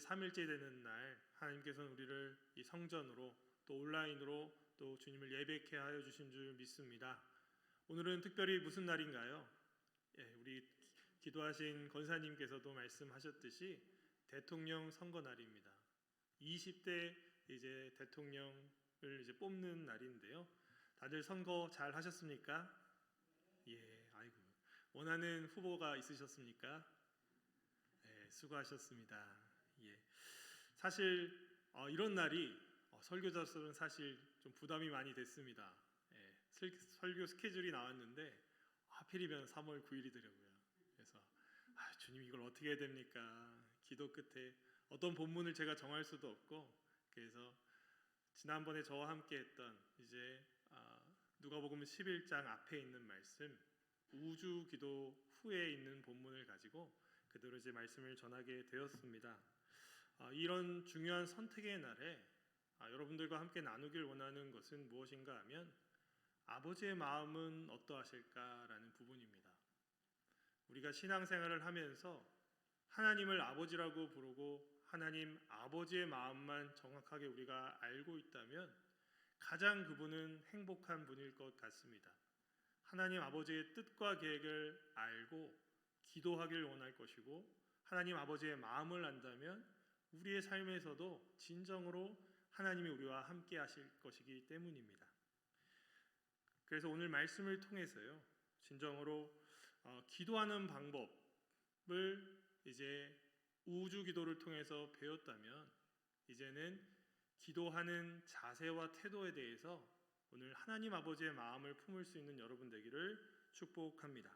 3일째 되는 날 하나님께서는 우리를 이 성전으로 또 온라인으로 또 주님을 예배케 하여 주신 줄 믿습니다. 오늘은 특별히 무슨 날인가요? 우리 기도하신 권사님께서도 말씀하셨듯이 대통령 선거 날입니다. 20대 이제 대통령을 이제 뽑는 날인데요. 다들 선거 잘 하셨습니까? 아이고, 원하는 후보가 있으셨습니까? 수고하셨습니다. 사실 이런 날이 설교자로서는 사실 좀 부담이 많이 됐습니다. 설교 스케줄이 나왔는데 하필이면 3월 9일이더라고요. 그래서 주님 이걸 어떻게 해야 됩니까? 기도 끝에 어떤 본문을 제가 정할 수도 없고, 그래서 지난번에 저와 함께 했던 이제 누가복음 11장 앞에 있는 말씀, 우주 기도 후에 있는 본문을 가지고 그대로 이제 말씀을 전하게 되었습니다. 이런 중요한 선택의 날에 여러분들과 함께 나누길 원하는 것은 무엇인가 하면 아버지의 마음은 어떠하실까라는 부분입니다. 우리가 신앙생활을 하면서 하나님을 아버지라고 부르고 하나님 아버지의 마음만 정확하게 우리가 알고 있다면 가장 그분은 행복한 분일 것 같습니다. 하나님 아버지의 뜻과 계획을 알고 기도하길 원할 것이고, 하나님 아버지의 마음을 안다면 우리의 삶에서도 진정으로 하나님이 우리와 함께 하실 것이기 때문입니다. 그래서 오늘 말씀을 통해서요, 진정으로 기도하는 방법을 이제 우주 기도를 통해서 배웠다면, 이제는 기도하는 자세와 태도에 대해서 오늘 하나님 아버지의 마음을 품을 수 있는 여러분 되기를 축복합니다.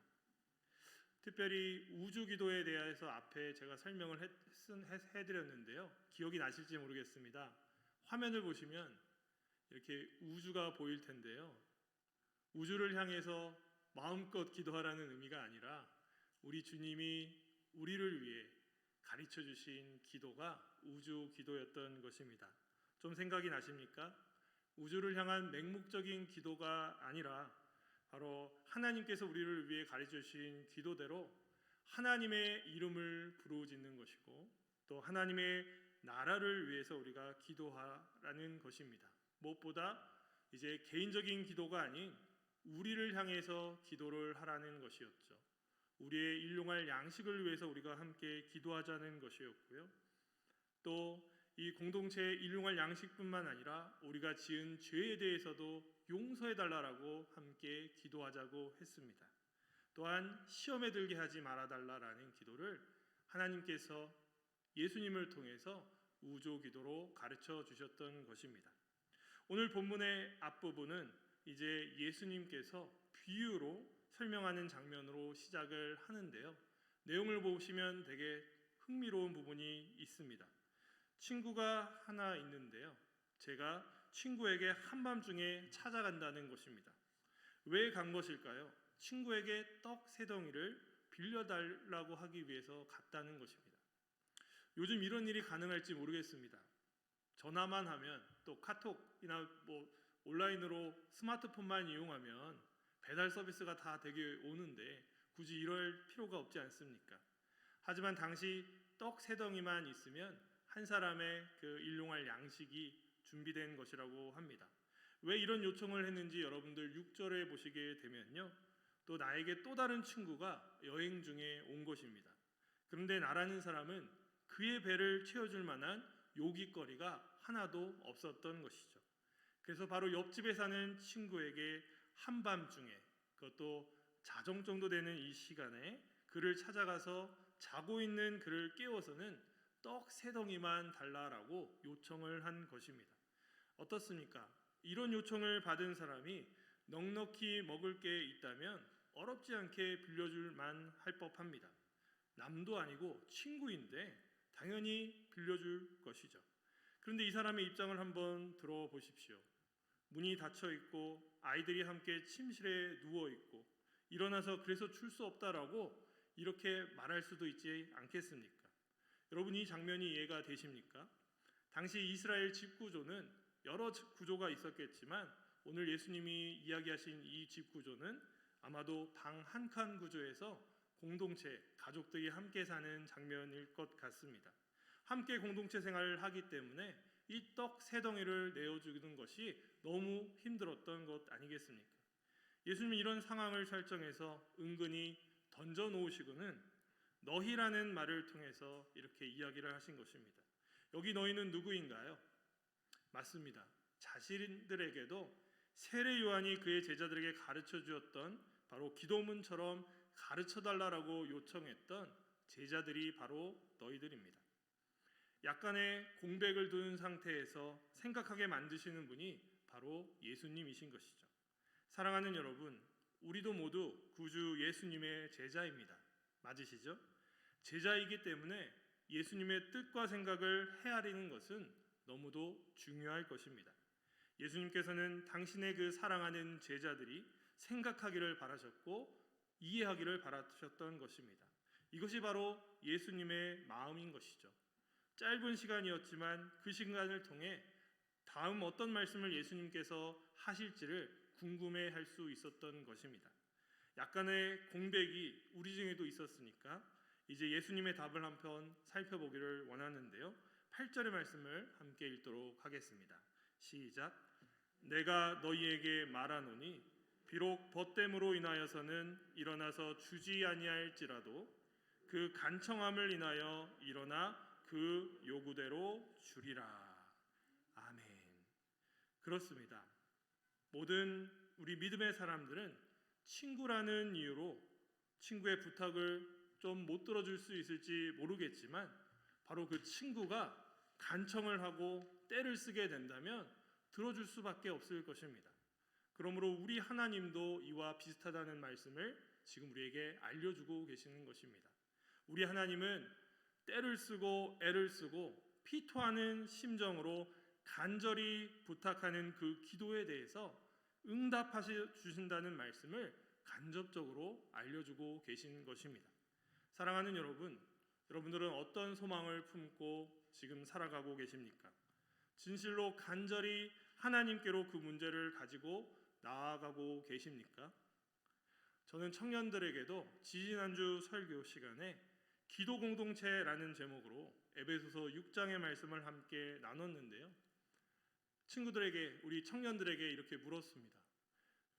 특별히 우주 기도에 대해서 앞에 제가 설명을 해드렸는데요. 기억이 나실지 모르겠습니다. 화면을 보시면 이렇게 우주가 보일 텐데요. 우주를 향해서 마음껏 기도하라는 의미가 아니라 우리 주님이 우리를 위해 가르쳐 주신 기도가 우주 기도였던 것입니다. 좀 생각이 나십니까? 우주를 향한 맹목적인 기도가 아니라 바로 하나님께서 우리를 위해 가르쳐 주신 기도대로 하나님의 이름을 부르짖는 것이고, 또 하나님의 나라를 위해서 우리가 기도하라는 것입니다. 무엇보다 이제 개인적인 기도가 아닌 우리를 향해서 기도를 하라는 것이었죠. 우리의 일용할 양식을 위해서 우리가 함께 기도하자는 것이었고요. 또 이 공동체의 일용할 양식뿐만 아니라 우리가 지은 죄에 대해서도 용서해달라고 함께 기도하자고 했습니다. 또한 시험에 들게 하지 말아달라는 기도를 하나님께서 예수님을 통해서 우주 기도로 가르쳐 주셨던 것입니다. 오늘 본문의 앞부분은 이제 예수님께서 비유로 설명하는 장면으로 시작을 하는데요. 내용을 보시면 되게 흥미로운 부분이 있습니다. 친구가 하나 있는데요. 제가 친구에게 한밤중에 찾아간다는 것입니다. 왜 간 것일까요? 친구에게 떡 3덩이를 빌려달라고 하기 위해서 갔다는 것입니다. 요즘 이런 일이 가능할지 모르겠습니다. 전화만 하면, 또 카톡이나 온라인으로 스마트폰만 이용하면 배달 서비스가 다 되게 오는데 굳이 이럴 필요가 없지 않습니까? 하지만 당시 떡 3덩이만 있으면 한 사람의 그 일용할 양식이 준비된 것이라고 합니다. 왜 이런 요청을 했는지 여러분들 6절에 보시게 되면요, 또 나에게 또 다른 친구가 여행 중에 온 것입니다. 그런데 나라는 사람은 그의 배를 채워줄 만한 요깃거리가 하나도 없었던 것이죠. 그래서 바로 옆집에 사는 친구에게 한밤중에, 그것도 자정 정도 되는 이 시간에 그를 찾아가서 자고 있는 그를 깨워서는 떡 3덩이만 달라라고 요청을 한 것입니다. 어떻습니까? 이런 요청을 받은 사람이 넉넉히 먹을 게 있다면 어렵지 않게 빌려줄 만할 법합니다. 남도 아니고 친구인데 당연히 빌려줄 것이죠. 그런데 이 사람의 입장을 한번 들어보십시오. 문이 닫혀 있고 아이들이 함께 침실에 누워 있고 일어나서 그래서 줄 수 없다라고 이렇게 말할 수도 있지 않겠습니까? 여러분, 이 장면이 이해가 되십니까? 당시 이스라엘 집 구조는 여러 구조가 있었겠지만 오늘 예수님이 이야기하신 이 집 구조는 아마도 방 한 칸 구조에서 공동체, 가족들이 함께 사는 장면일 것 같습니다. 함께 공동체 생활을 하기 때문에 이 떡 세 덩이를 내어주는 것이 너무 힘들었던 것 아니겠습니까? 예수님이 이런 상황을 설정해서 은근히 던져 놓으시고는 너희라는 말을 통해서 이렇게 이야기를 하신 것입니다. 여기 너희는 누구인가요? 맞습니다. 자신들에게도 세례 요한이 그의 제자들에게 가르쳐 주었던 바로 기도문처럼 가르쳐 달라라고 요청했던 제자들이 바로 너희들입니다. 약간의 공백을 둔 상태에서 생각하게 만드시는 분이 바로 예수님이신 것이죠. 사랑하는 여러분, 우리도 모두 구주 예수님의 제자입니다. 맞으시죠? 제자이기 때문에 예수님의 뜻과 생각을 헤아리는 것은 너무도 중요할 것입니다. 예수님께서는 당신의 그 사랑하는 제자들이 생각하기를 바라셨고 이해하기를 바라셨던 것입니다. 이것이 바로 예수님의 마음인 것이죠. 짧은 시간이었지만 그 시간을 통해 다음 어떤 말씀을 예수님께서 하실지를 궁금해할 수 있었던 것입니다. 약간의 공백이 우리 중에도 있었으니까 이제 예수님의 답을 한편 살펴보기를 원하는데요. 8절의 말씀을 함께 읽도록 하겠습니다. 시작. 내가 너희에게 말하노니 비록 벗됨으로 인하여서는 일어나서 주지 아니할지라도 그 간청함을 인하여 일어나 그 요구대로 주리라. 아멘. 그렇습니다. 모든 우리 믿음의 사람들은 친구라는 이유로 친구의 부탁을 좀 못 들어줄 수 있을지 모르겠지만 바로 그 친구가 간청을 하고 떼를 쓰게 된다면 들어줄 수밖에 없을 것입니다. 그러므로 우리 하나님도 이와 비슷하다는 말씀을 지금 우리에게 알려주고 계시는 것입니다. 우리 하나님은 떼를 쓰고 애를 쓰고 피토하는 심정으로 간절히 부탁하는 그 기도에 대해서 응답하셔 주신다는 말씀을 간접적으로 알려주고 계신 것입니다. 사랑하는 여러분, 여러분들은 어떤 소망을 품고 지금 살아가고 계십니까? 진실로 간절히 하나님께로 그 문제를 가지고 나아가고 계십니까? 저는 청년들에게도 지지난주 설교 시간에 기도 공동체라는 제목으로 에베소서 6장의 말씀을 함께 나눴는데요. 친구들에게, 우리 청년들에게 이렇게 물었습니다.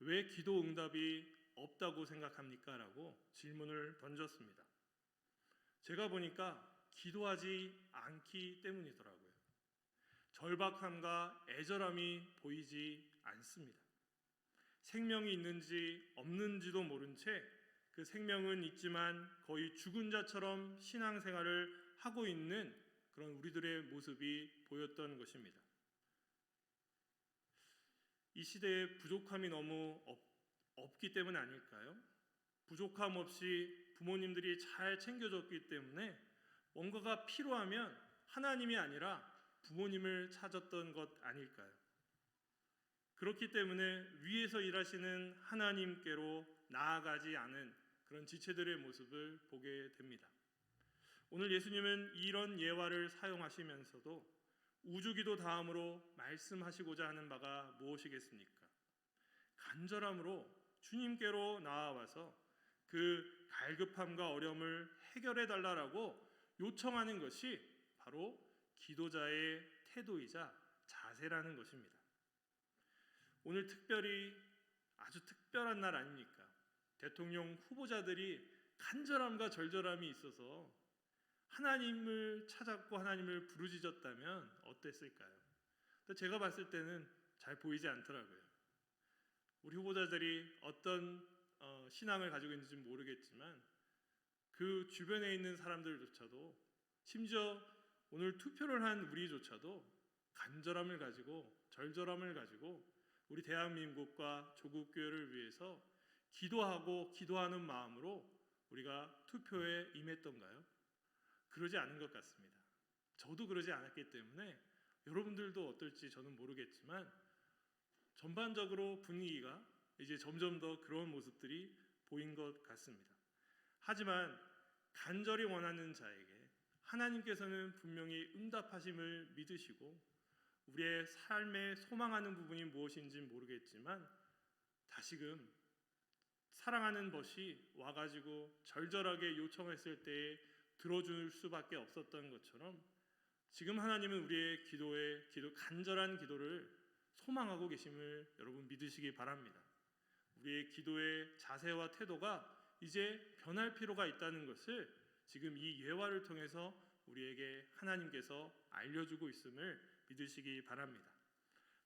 왜 기도 응답이 없다고 생각합니까? 라고 질문을 던졌습니다. 제가 보니까 기도하지 않기 때문이더라고요. 절박함과 애절함이 보이지 않습니다. 생명이 있는지 없는지도 모른 채 그 생명은 있지만 거의 죽은 자처럼 신앙생활을 하고 있는 그런 우리들의 모습이 보였던 것입니다. 이 시대에 부족함이 너무 없기 때문 아닐까요? 부족함 없이 부모님들이 잘 챙겨줬기 때문에 뭔가가 필요하면 하나님이 아니라 부모님을 찾았던 것 아닐까요? 그렇기 때문에 위에서 일하시는 하나님께로 나아가지 않은 그런 지체들의 모습을 보게 됩니다. 오늘 예수님은 이런 예화를 사용하시면서도 우주기도 다음으로 말씀하시고자 하는 바가 무엇이겠습니까? 간절함으로 주님께로 나아와서 그 갈급함과 어려움을 해결해 달라고 요청하는 것이 바로 기도자의 태도이자 자세라는 것입니다. 오늘 특별히 아주 특별한 날 아닙니까? 대통령 후보자들이 간절함과 절절함이 있어서 하나님을 찾았고 하나님을 부르짖었다면 어땠을까요? 제가 봤을 때는 잘 보이지 않더라고요. 우리 후보자들이 어떤 신앙을 가지고 있는지 모르겠지만 그 주변에 있는 사람들조차도 심지어 오늘 투표를 한 우리조차도 간절함을 가지고 절절함을 가지고 우리 대한민국과 조국교회를 위해서 기도하고 기도하는 마음으로 우리가 투표에 임했던가요? 그러지 않은 것 같습니다. 저도 그러지 않았기 때문에 여러분들도 어떨지 저는 모르겠지만 전반적으로 분위기가 이제 점점 더 그런 모습들이 보인 것 같습니다. 하지만 간절히 원하는 자에게 하나님께서는 분명히 응답하심을 믿으시고 우리의 삶에 소망하는 부분이 무엇인지 모르겠지만 다시금 사랑하는 것이 와가지고 절절하게 요청했을 때에 들어줄 수밖에 없었던 것처럼 지금 하나님은 우리의 간절한 기도를 소망하고 계심을 여러분 믿으시기 바랍니다. 우리의 기도의 자세와 태도가 이제 변할 필요가 있다는 것을 지금 이 예화를 통해서 우리에게 하나님께서 알려주고 있음을 믿으시기 바랍니다.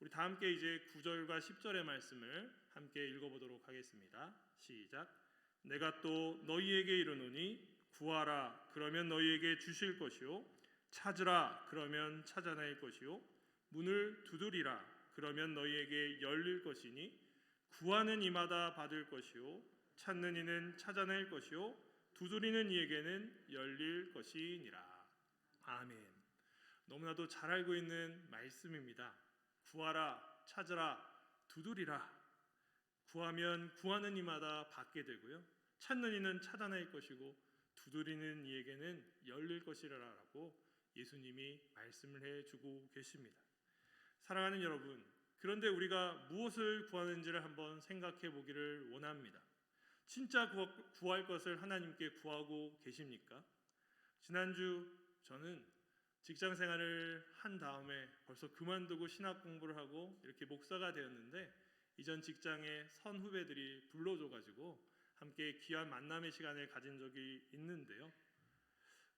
우리 다 함께 이제 9절과 10절의 말씀을 함께 읽어보도록 하겠습니다. 시작. 내가 또 너희에게 이르노니 구하라 그러면 너희에게 주실 것이요 찾으라 그러면 찾아낼 것이요 문을 두드리라 그러면 너희에게 열릴 것이니 구하는 이마다 받을 것이요 찾는 이는 찾아낼 것이요 두드리는 이에게는 열릴 것이니라. 아멘. 너무나도 잘 알고 있는 말씀입니다. 구하라, 찾으라, 두드리라. 구하면 구하는 이마다 받게 되고요. 찾는 이는 찾아낼 것이고 두드리는 이에게는 열릴 것이라라고 예수님이 말씀을 해주고 계십니다. 사랑하는 여러분, 그런데 우리가 무엇을 구하는지를 한번 생각해 보기를 원합니다. 진짜 구할 것을 하나님께 구하고 계십니까? 지난주 저는 직장 생활을 한 다음에 벌써 그만두고 신학 공부를 하고 이렇게 목사가 되었는데 이전 직장의 선후배들이 불러줘가지고 함께 귀한 만남의 시간을 가진 적이 있는데요.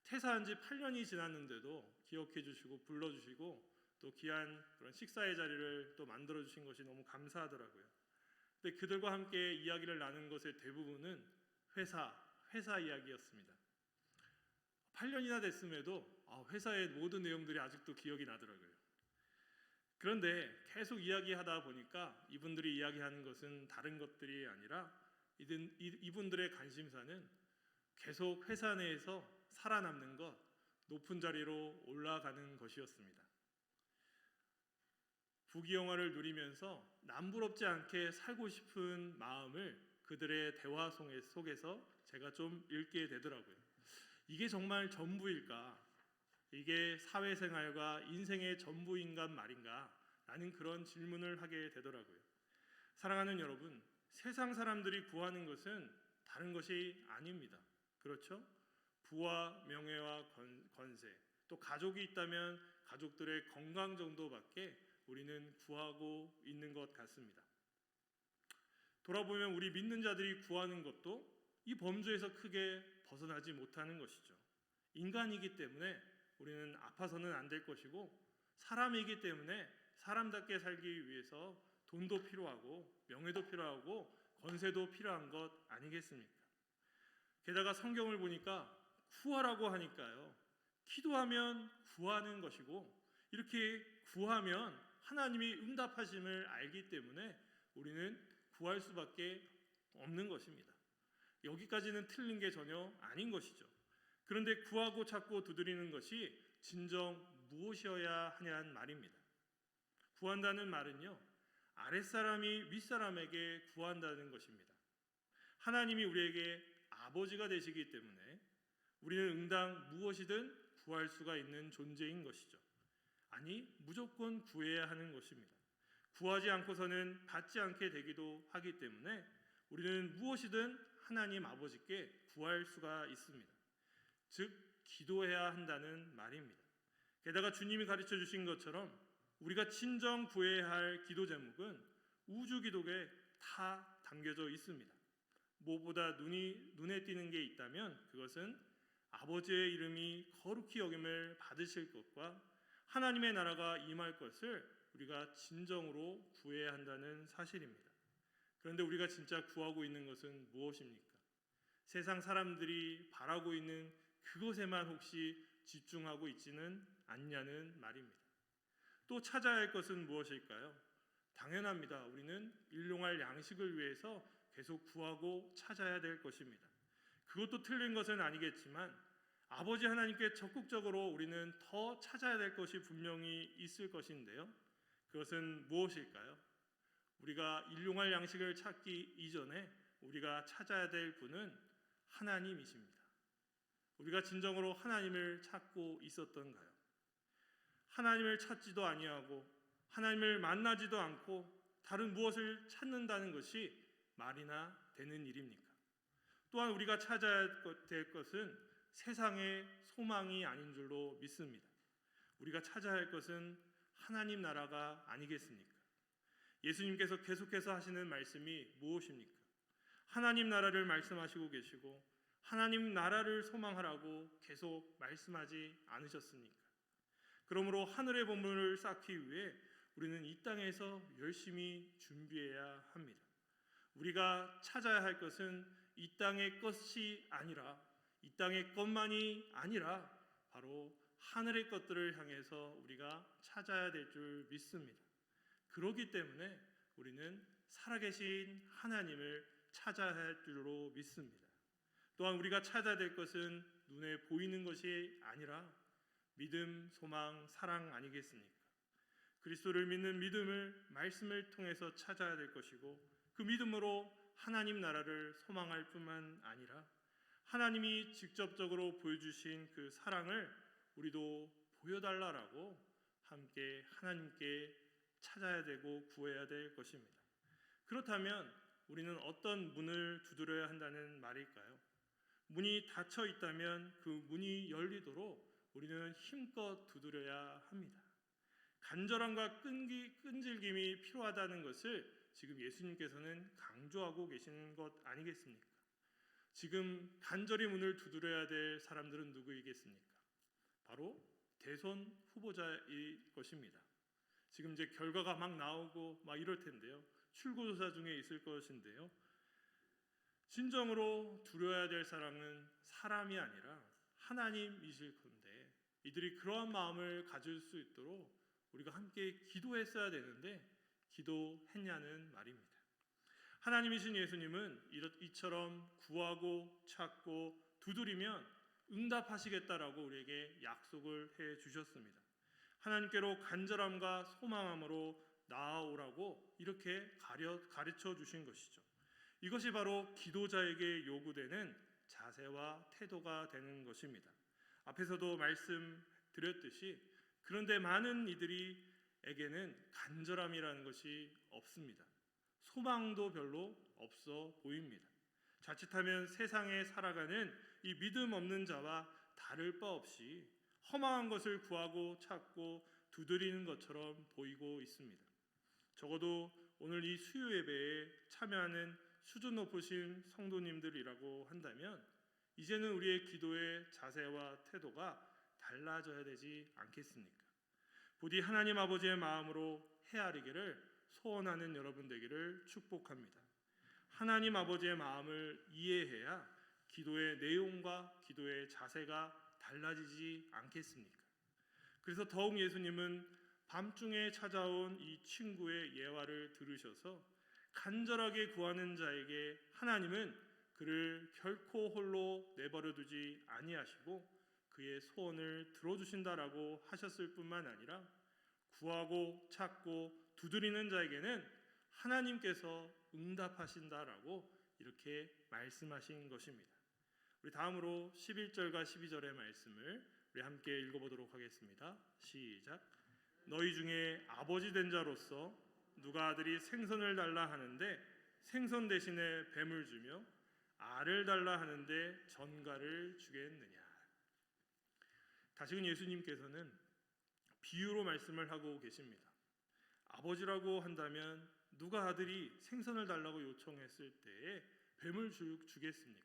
퇴사한 지 8년이 지났는데도 기억해 주시고 불러주시고 또 귀한 그런 식사의 자리를 또 만들어 주신 것이 너무 감사하더라고요. 근데 그들과 함께 이야기를 나눈 것의 대부분은 회사 이야기였습니다. 8년이나 됐음에도 회사의 모든 내용들이 아직도 기억이 나더라고요. 그런데 계속 이야기하다 보니까 이분들이 이야기하는 것은 다른 것들이 아니라 이분들의 관심사는 계속 회사 내에서 살아남는 것, 높은 자리로 올라가는 것이었습니다. 부귀영화를 누리면서 남부럽지 않게 살고 싶은 마음을 그들의 대화 속에서 제가 좀 읽게 되더라고요. 이게 정말 전부일까? 이게 사회생활과 인생의 전부인간 말인가? 라는 그런 질문을 하게 되더라고요. 사랑하는 여러분, 세상 사람들이 구하는 것은 다른 것이 아닙니다. 그렇죠? 부와 명예와 권세, 또 가족이 있다면 가족들의 건강 정도밖에 우리는 구하고 있는 것 같습니다. 돌아보면 우리 믿는 자들이 구하는 것도 이 범주에서 크게 벗어나지 못하는 것이죠. 인간이기 때문에 우리는 아파서는 안 될 것이고 사람이기 때문에 사람답게 살기 위해서 돈도 필요하고 명예도 필요하고 권세도 필요한 것 아니겠습니까? 게다가 성경을 보니까 구하라고 하니까요. 기도하면 구하는 것이고 이렇게 구하면 하나님이 응답하심을 알기 때문에 우리는 구할 수밖에 없는 것입니다. 여기까지는 틀린 게 전혀 아닌 것이죠. 그런데 구하고 찾고 두드리는 것이 진정 무엇이어야 하냐는 말입니다. 구한다는 말은요, 아랫사람이 윗사람에게 구한다는 것입니다. 하나님이 우리에게 아버지가 되시기 때문에 우리는 응당 무엇이든 구할 수가 있는 존재인 것이죠. 아니, 무조건 구해야 하는 것입니다. 구하지 않고서는 받지 않게 되기도 하기 때문에 우리는 무엇이든 하나님 아버지께 구할 수가 있습니다. 즉, 기도해야 한다는 말입니다. 게다가 주님이 가르쳐 주신 것처럼 우리가 진정 구해야 할 기도 제목은 우주 기독에 다 담겨져 있습니다. 무엇보다 눈에 띄는 게 있다면 그것은 아버지의 이름이 거룩히 여김을 받으실 것과 하나님의 나라가 임할 것을 우리가 진정으로 구해야 한다는 사실입니다. 그런데 우리가 진짜 구하고 있는 것은 무엇입니까? 세상 사람들이 바라고 있는 그것에만 혹시 집중하고 있지는 않냐는 말입니다. 또 찾아야 할 것은 무엇일까요? 당연합니다. 우리는 일용할 양식을 위해서 계속 구하고 찾아야 될 것입니다. 그것도 틀린 것은 아니겠지만 아버지 하나님께 적극적으로 우리는 더 찾아야 될 것이 분명히 있을 것인데요. 그것은 무엇일까요? 우리가 일용할 양식을 찾기 이전에 우리가 찾아야 될 분은 하나님이십니다. 우리가 진정으로 하나님을 찾고 있었던가요? 하나님을 찾지도 아니하고 하나님을 만나지도 않고 다른 무엇을 찾는다는 것이 말이나 되는 일입니까? 또한 우리가 찾아야 될 것은 세상의 소망이 아닌 줄로 믿습니다. 우리가 찾아야 할 것은 하나님 나라가 아니겠습니까? 예수님께서 계속해서 하시는 말씀이 무엇입니까? 하나님 나라를 말씀하시고 계시고 하나님 나라를 소망하라고 계속 말씀하지 않으셨습니까? 그러므로 하늘의 보물을 쌓기 위해 우리는 이 땅에서 열심히 준비해야 합니다. 우리가 찾아야 할 것은 이 땅의 것이 아니라, 이 땅의 것만이 아니라 바로 하늘의 것들을 향해서 우리가 찾아야 될 줄 믿습니다. 그렇기 때문에 우리는 살아계신 하나님을 찾아야 할 줄로 믿습니다. 또한 우리가 찾아야 될 것은 눈에 보이는 것이 아니라 믿음, 소망, 사랑 아니겠습니까? 그리스도를 믿는 믿음을 말씀을 통해서 찾아야 될 것이고, 그 믿음으로 하나님 나라를 소망할 뿐만 아니라 하나님이 직접적으로 보여주신 그 사랑을 우리도 보여달라라고 함께 하나님께 찾아야 되고 구해야 될 것입니다. 그렇다면 우리는 어떤 문을 두드려야 한다는 말일까요? 문이 닫혀 있다면 그 문이 열리도록 우리는 힘껏 두드려야 합니다. 간절함과 끈질김이 필요하다는 것을 지금 예수님께서는 강조하고 계시는 것 아니겠습니까? 지금 간절히 문을 두드려야 될 사람들은 누구이겠습니까? 바로 대선 후보자일 것입니다. 지금 이제 결과가 막 나오고 막 이럴 텐데요. 출구조사 중에 있을 것인데요. 진정으로 두려워야 될 사람은 사람이 아니라 하나님이실 건데, 이들이 그러한 마음을 가질 수 있도록 우리가 함께 기도했어야 되는데 기도했냐는 말입니다. 하나님이신 예수님은 이처럼 구하고 찾고 두드리면 응답하시겠다라고 우리에게 약속을 해 주셨습니다. 하나님께로 간절함과 소망함으로 나아오라고 이렇게 가르쳐 주신 것이죠. 이것이 바로 기도자에게 요구되는 자세와 태도가 되는 것입니다. 앞에서도 말씀드렸듯이 그런데 많은 이들에게는 간절함이라는 것이 없습니다. 소망도 별로 없어 보입니다. 자칫하면 세상에 살아가는 이 믿음 없는 자와 다를 바 없이 허망한 것을 구하고 찾고 두드리는 것처럼 보이고 있습니다. 적어도 오늘 이 수요 예배에 참여하는 수준 높으신 성도님들이라고 한다면 이제는 우리의 기도의 자세와 태도가 달라져야 되지 않겠습니까? 부디 하나님 아버지의 마음으로 헤아리기를 소원하는 여러분 되기를 축복합니다. 하나님 아버지의 마음을 이해해야 기도의 내용과 기도의 자세가 달라지지 않겠습니까? 그래서 더욱 예수님은 밤중에 찾아온 이 친구의 예화를 들으셔서 간절하게 구하는 자에게 하나님은 그를 결코 홀로 내버려 두지 아니하시고 그의 소원을 들어주신다라고 하셨을 뿐만 아니라 구하고 찾고 두드리는 자에게는 하나님께서 응답하신다라고 이렇게 말씀하신 것입니다. 우리 다음으로 11절과 12절의 말씀을 우리 함께 읽어보도록 하겠습니다. 시작. 너희 중에 아버지 된 자로서 누가 아들이 생선을 달라 하는데 생선 대신에 뱀을 주며 알을 달라 하는데 전갈을 주겠느냐. 다시금 예수님께서는 비유로 말씀을 하고 계십니다. 아버지라고 한다면 누가 아들이 생선을 달라고 요청했을 때에 뱀을 주겠습니까?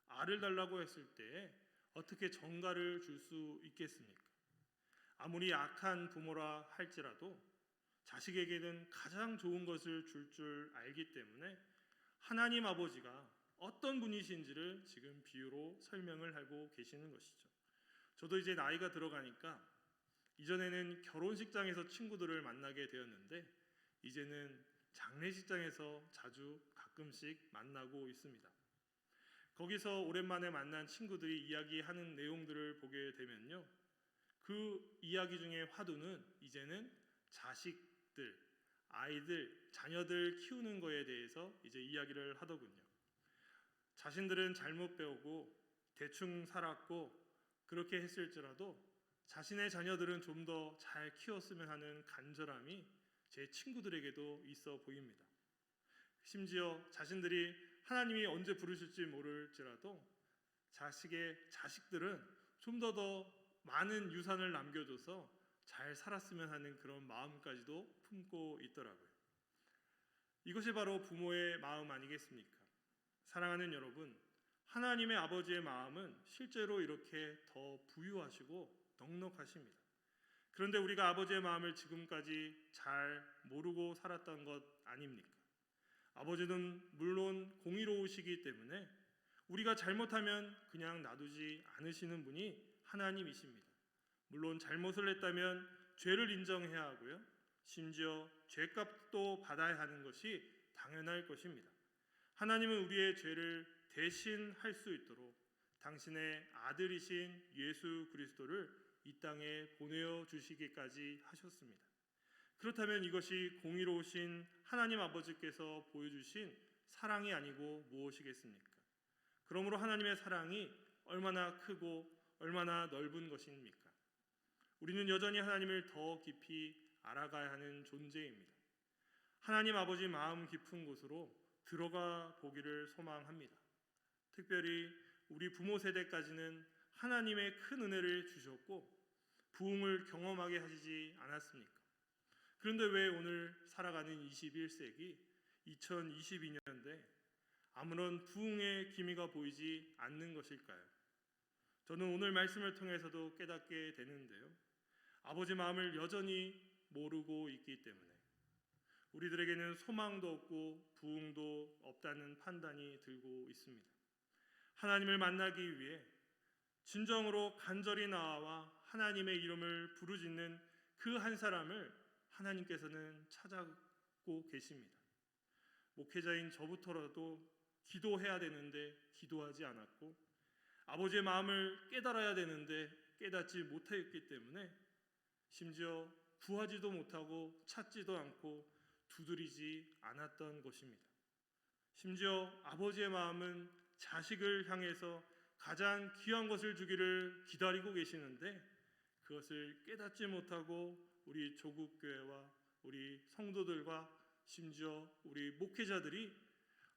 알을 달라고 했을 때에 어떻게 전갈을 줄 수 있겠습니까? 아무리 악한 부모라 할지라도 자식에게는 가장 좋은 것을 줄 알기 때문에 하나님 아버지가 어떤 분이신지를 지금 비유로 설명을 하고 계시는 것이죠. 저도 이제 나이가 들어가니까 이전에는 결혼식장에서 친구들을 만나게 되었는데 이제는 장례식장에서 자주 가끔씩 만나고 있습니다. 거기서 오랜만에 만난 친구들이 이야기하는 내용들을 보게 되면요, 그 이야기 중에 화두는 이제는 자식들, 아이들, 자녀들 키우는 거에 대해서 이제 이야기를 하더군요. 자신들은 잘못 배우고 대충 살았고 그렇게 했을지라도 자신의 자녀들은 좀 더 잘 키웠으면 하는 간절함이 제 친구들에게도 있어 보입니다. 심지어 자신들이 하나님이 언제 부르실지 모를지라도 자식들은 좀 더 많은 유산을 남겨줘서 잘 살았으면 하는 그런 마음까지도 품고 있더라고요. 이것이 바로 부모의 마음 아니겠습니까? 사랑하는 여러분, 하나님의 아버지의 마음은 실제로 이렇게 더 부유하시고 넉넉하십니다. 그런데 우리가 아버지의 마음을 지금까지 잘 모르고 살았던 것 아닙니까? 아버지는 물론 공의로우시기 때문에 우리가 잘못하면 그냥 놔두지 않으시는 분이 하나님이십니다. 물론 잘못을 했다면 죄를 인정해야 하고요. 심지어 죄값도 받아야 하는 것이 당연할 것입니다. 하나님은 우리의 죄를 대신할 수 있도록 당신의 아들이신 예수 그리스도를 이 땅에 보내어 주시기까지 하셨습니다. 그렇다면 이것이 공의로우신 하나님 아버지께서 보여주신 사랑이 아니고 무엇이겠습니까? 그러므로 하나님의 사랑이 얼마나 크고 얼마나 넓은 것입니까? 우리는 여전히 하나님을 더 깊이 알아가야 하는 존재입니다. 하나님 아버지 마음 깊은 곳으로 들어가 보기를 소망합니다. 특별히 우리 부모 세대까지는 하나님의 큰 은혜를 주셨고 부흥을 경험하게 하시지 않았습니까? 그런데 왜 오늘 살아가는 21세기 2022년대 아무런 부흥의 기미가 보이지 않는 것일까요? 저는 오늘 말씀을 통해서도 깨닫게 되는데요. 아버지 마음을 여전히 모르고 있기 때문에 우리들에게는 소망도 없고 부흥도 없다는 판단이 들고 있습니다. 하나님을 만나기 위해 진정으로 간절히 나와 하나님의 이름을 부르짖는 그 한 사람을 하나님께서는 찾아고 계십니다. 목회자인 저부터라도 기도해야 되는데 기도하지 않았고 아버지의 마음을 깨달아야 되는데 깨닫지 못했기 때문에 심지어 구하지도 못하고 찾지도 않고 두드리지 않았던 것입니다. 심지어 아버지의 마음은 자식을 향해서 가장 귀한 것을 주기를 기다리고 계시는데 그것을 깨닫지 못하고 우리 조국교회와 우리 성도들과 심지어 우리 목회자들이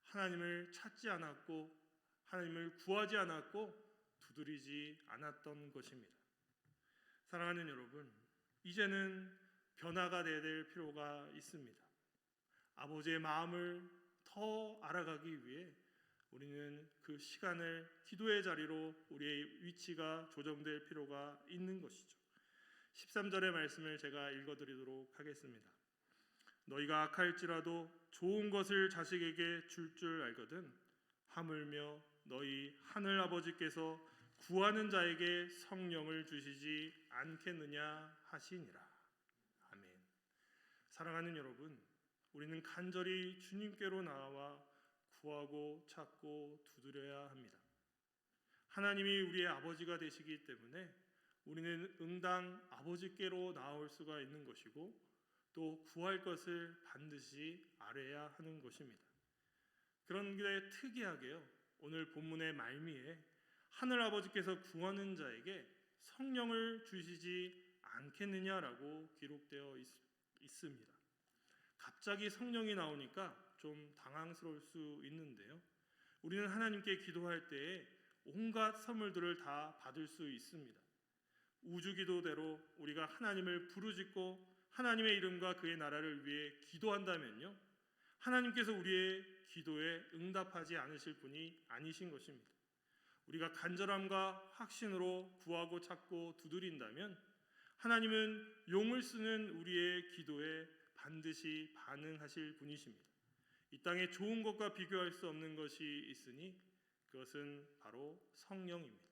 하나님을 찾지 않았고 하나님을 구하지 않았고 두드리지 않았던 것입니다. 사랑하는 여러분, 이제는 변화가 돼야 될 필요가 있습니다. 아버지의 마음을 더 알아가기 위해 우리는 그 시간을 기도의 자리로 우리의 위치가 조정될 필요가 있는 것이죠. 13절의 말씀을 제가 읽어드리도록 하겠습니다. 너희가 악할지라도 좋은 것을 자식에게 줄 알거든 하물며 너희 하늘 아버지께서 구하는 자에게 성령을 주시지 않겠느냐 하시니라. 아멘. 사랑하는 여러분, 우리는 간절히 주님께로 나와 구하고 찾고 두드려야 합니다. 하나님이 우리의 아버지가 되시기 때문에 우리는 응당 아버지께로 나올 수가 있는 것이고 또 구할 것을 반드시 알아야 하는 것입니다. 그런데 특이하게요, 오늘 본문의 말미에 하늘 아버지께서 구하는 자에게 성령을 주시지 않겠느냐라고 기록되어 있습니다. 갑자기 성령이 나오니까 좀 당황스러울 수 있는데요. 우리는 하나님께 기도할 때에 온갖 선물들을 다 받을 수 있습니다. 우주기도대로 우리가 하나님을 부르짖고 하나님의 이름과 그의 나라를 위해 기도한다면요, 하나님께서 우리의 기도에 응답하지 않으실 분이 아니신 것입니다. 우리가 간절함과 확신으로 구하고 찾고 두드린다면 하나님은 용을 쓰는 우리의 기도에 반드시 반응하실 분이십니다. 이 땅에 좋은 것과 비교할 수 없는 것이 있으니 그것은 바로 성령입니다.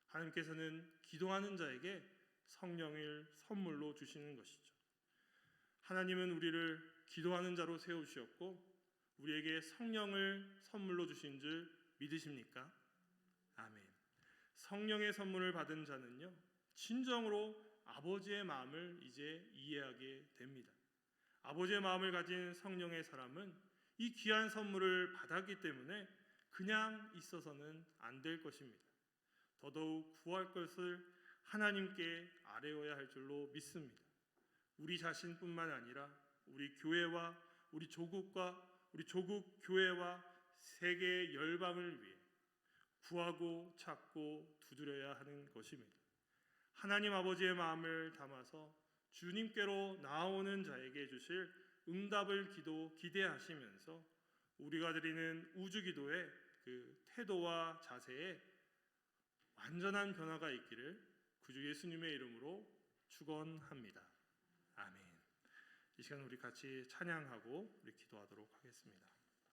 하나님께서는 기도하는 자에게 성령을 선물로 주시는 것이죠. 하나님은 우리를 기도하는 자로 세우셨고 우리에게 성령을 선물로 주신 줄 믿으십니까? 아멘. 성령의 선물을 받은 자는요, 진정으로 아버지의 마음을 이제 이해하게 됩니다. 아버지의 마음을 가진 성령의 사람은 이 귀한 선물을 받았기 때문에 그냥 있어서는 안 될 것입니다. 더더욱 구할 것을 하나님께 아뢰어야 할 줄로 믿습니다. 우리 자신뿐만 아니라 우리 교회와 우리 조국과 우리 조국 교회와 세계 열방을 위해 구하고 찾고 두드려야 하는 것입니다. 하나님 아버지의 마음을 담아서 주님께로 나아오는 자에게 주실 응답을 기대하시면서 우리가 드리는 우주기도의 그 태도와 자세에 완전한 변화가 있기를 구주 예수님의 이름으로 축원합니다. 아멘. 이 시간 우리 같이 찬양하고 우리 기도하도록 하겠습니다.